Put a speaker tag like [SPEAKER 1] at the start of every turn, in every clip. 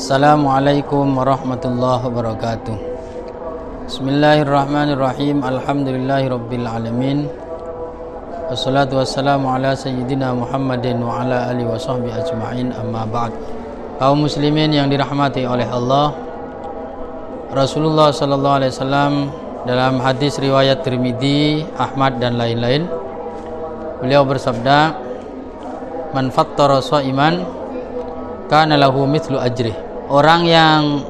[SPEAKER 1] Assalamualaikum warahmatullahi wabarakatuh. Bismillahirrahmanirrahim. Alhamdulillahirabbil alamin. Wassalatu wassalamu ala sayyidina Muhammadin wa ala alihi washabbihi ajma'in, amma ba'd. Kaum muslimin yang dirahmati oleh Allah, Rasulullah sallallahu alaihi wasallam dalam hadis riwayat Tirmidzi, Ahmad dan lain-lain, beliau bersabda, "Man fattara sha'iman kana lahu mithlu ajrih." Orang yang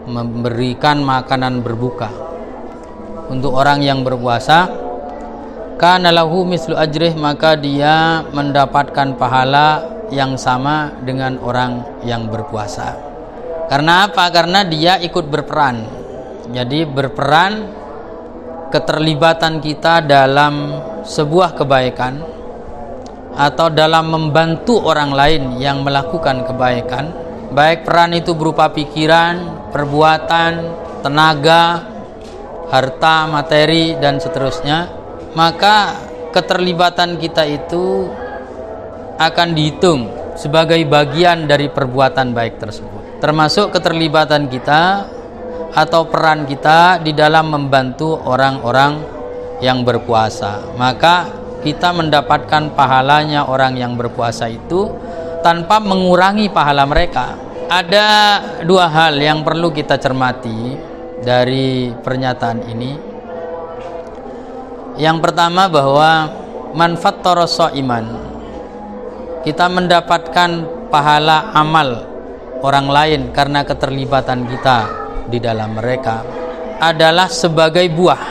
[SPEAKER 1] memberikan makanan berbuka untuk orang yang berpuasa, kana lahu mithlu ajrih, maka dia mendapatkan pahala yang sama dengan orang yang berpuasa. Karena apa? Karena dia ikut berperan. Jadi berperan, keterlibatan kita dalam sebuah kebaikan atau dalam membantu orang lain yang melakukan kebaikan, baik peran itu berupa pikiran, perbuatan, tenaga, harta, materi, dan seterusnya, maka keterlibatan kita itu akan dihitung sebagai bagian dari perbuatan baik tersebut. Termasuk keterlibatan kita atau peran kita di dalam membantu orang-orang yang berpuasa. Maka kita mendapatkan pahalanya orang yang berpuasa itu tanpa mengurangi pahala mereka. Ada dua hal yang perlu kita cermati dari pernyataan ini. Yang pertama, bahwa man fattara sha'iman, kita mendapatkan pahala amal orang lain karena keterlibatan kita di dalam mereka adalah sebagai buah,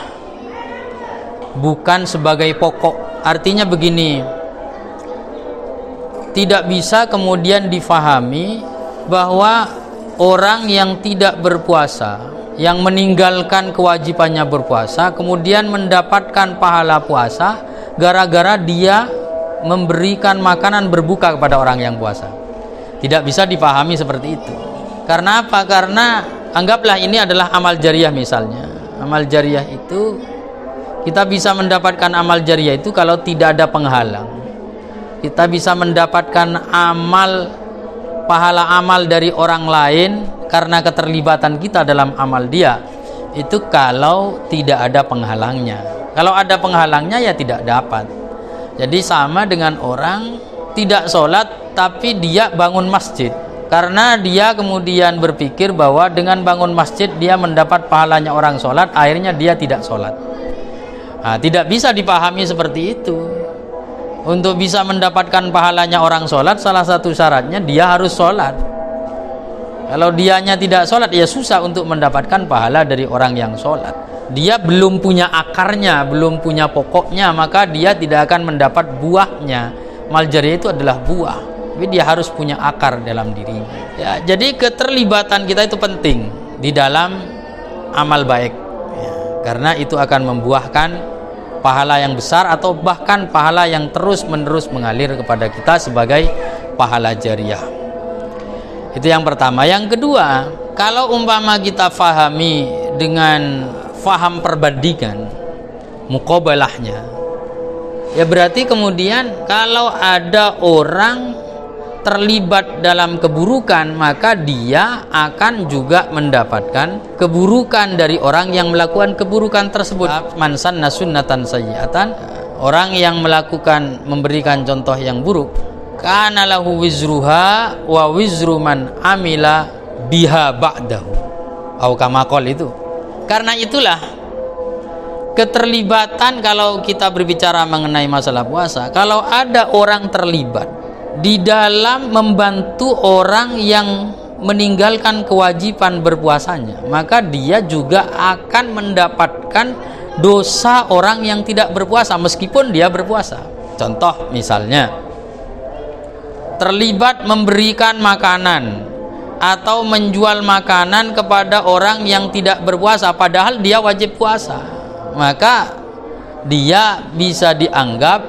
[SPEAKER 1] bukan sebagai pokok. Artinya begini, tidak bisa kemudian difahami bahwa orang yang tidak berpuasa, yang meninggalkan kewajibannya berpuasa, kemudian mendapatkan pahala puasa gara-gara dia memberikan makanan berbuka kepada orang yang puasa. Tidak bisa difahami seperti itu. Karena apa? Karena anggaplah ini adalah amal jariah misalnya. Amal jariah itu, kita bisa mendapatkan amal jariah itu kalau tidak ada penghalang. Kita bisa mendapatkan pahala amal dari orang lain karena keterlibatan kita dalam amal dia, itu kalau tidak ada penghalangnya. Kalau ada penghalangnya ya tidak dapat. Jadi sama dengan orang tidak sholat tapi dia bangun masjid, karena dia kemudian berpikir bahwa dengan bangun masjid dia mendapat pahalanya orang sholat, akhirnya dia tidak sholat. Nah, tidak bisa dipahami seperti itu. Untuk bisa mendapatkan pahalanya orang sholat, salah satu syaratnya dia harus sholat. Kalau dianya tidak sholat, ya susah untuk mendapatkan pahala dari orang yang sholat. Dia belum punya akarnya, belum punya pokoknya, maka dia tidak akan mendapat buahnya. Amal jariah itu adalah buah, tapi dia harus punya akar dalam dirinya. Ya, jadi keterlibatan kita itu penting di dalam amal baik, ya, karena itu akan membuahkan pahala yang besar atau bahkan pahala yang terus-menerus mengalir kepada kita sebagai pahala jariah. Itu yang pertama. Yang kedua, kalau umpama kita fahami dengan faham perbandingan, muqabalahnya, ya berarti kemudian kalau ada orang terlibat dalam keburukan, maka dia akan juga mendapatkan keburukan dari orang yang melakukan keburukan tersebut. Man sanna sunnatan sayyi'atan, orang yang memberikan contoh yang buruk, kana lahu wizruha wa wizru man amila biha ba'dahu, au kama qol itu. Karena itulah keterlibatan, kalau kita berbicara mengenai masalah puasa, kalau ada orang terlibat di dalam membantu orang yang meninggalkan kewajiban berpuasanya, maka dia juga akan mendapatkan dosa orang yang tidak berpuasa meskipun dia berpuasa. Contoh misalnya, terlibat memberikan makanan atau menjual makanan kepada orang yang tidak berpuasa padahal dia wajib puasa, maka dia bisa dianggap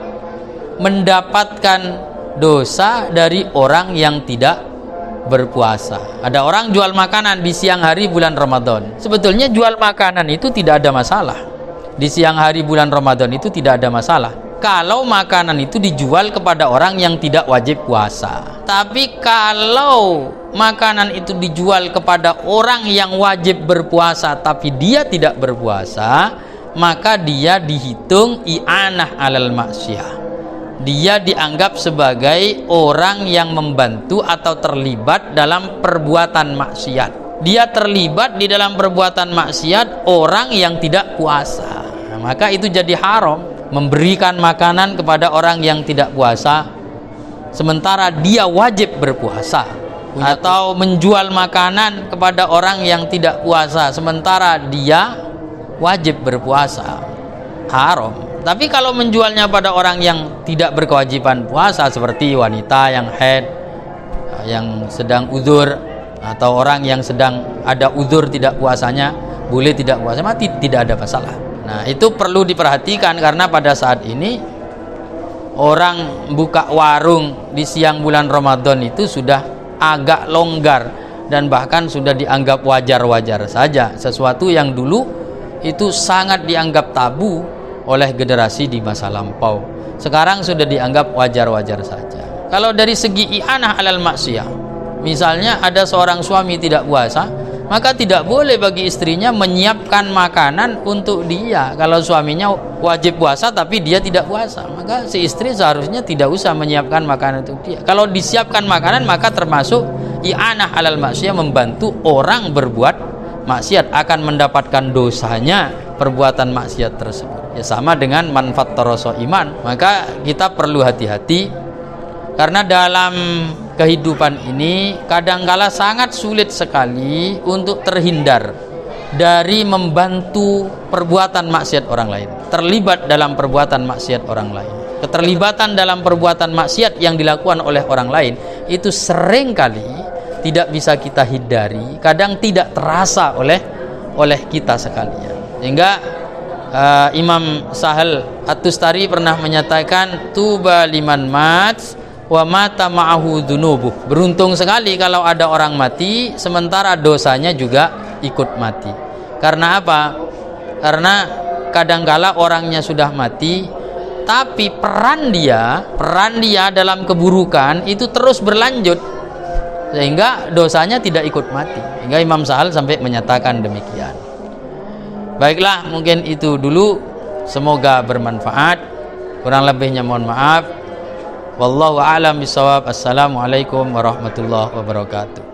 [SPEAKER 1] mendapatkan dosa dari orang yang tidak berpuasa. Ada orang jual makanan di siang hari bulan Ramadan. Sebetulnya jual makanan itu tidak ada masalah. Di siang hari bulan Ramadan itu tidak ada masalah. kalau makanan itu dijual kepada orang yang tidak wajib puasa. Tapi kalau makanan itu dijual kepada orang yang wajib berpuasa tapi dia tidak berpuasa, maka dia dihitung i'anah alal maksiyah. Dia dianggap sebagai orang yang membantu atau terlibat dalam perbuatan maksiat. Dia terlibat di dalam perbuatan maksiat orang yang tidak puasa. Nah, maka itu jadi haram memberikan makanan kepada orang yang tidak puasa sementara dia wajib berpuasa, atau menjual makanan kepada orang yang tidak puasa sementara dia wajib berpuasa, haram. Tapi kalau menjualnya pada orang yang tidak berkewajiban puasa seperti wanita yang haid, yang sedang uzur, atau orang yang sedang ada uzur tidak puasanya, boleh tidak puasa, mati tidak ada masalah. Nah, itu perlu diperhatikan karena pada saat ini orang buka warung di siang bulan Ramadan itu sudah agak longgar dan bahkan sudah dianggap wajar-wajar saja, sesuatu yang dulu itu sangat dianggap tabu oleh generasi di masa lampau. Sekarang sudah dianggap wajar-wajar saja. Kalau dari segi i'anah alal maksiyah, misalnya ada seorang suami tidak puasa, maka tidak boleh bagi istrinya menyiapkan makanan untuk dia. Kalau suaminya wajib puasa tapi dia tidak puasa, maka si istri seharusnya tidak usah menyiapkan makanan untuk dia. Kalau disiapkan makanan maka termasuk i'anah alal maksiyah, membantu orang berbuat maksiat, akan mendapatkan dosanya perbuatan maksiat tersebut. Ya sama dengan manfaat toroso iman. Maka kita perlu hati-hati karena dalam kehidupan ini kadangkala sangat sulit sekali untuk terhindar dari membantu perbuatan maksiat orang lain, terlibat dalam perbuatan maksiat orang lain. Keterlibatan dalam perbuatan maksiat yang dilakukan oleh orang lain itu seringkali tidak bisa kita hindari, kadang tidak terasa oleh kita sekalian. Sehingga Imam Sahal At-Tustari pernah menyatakan, tuba liman mat wa mata ma'ahu dunubuh. Beruntung sekali kalau ada orang mati sementara dosanya juga ikut mati. Karena apa? Karena kadangkala orangnya sudah mati tapi peran dia dalam keburukan itu terus berlanjut sehingga dosanya tidak ikut mati. Hingga Imam Sahal sampai menyatakan demikian. Baiklah, mungkin itu dulu, semoga bermanfaat. Kurang lebihnya mohon maaf. Wallahu a'lam bishawab. Assalamualaikum warahmatullahi wabarakatuh.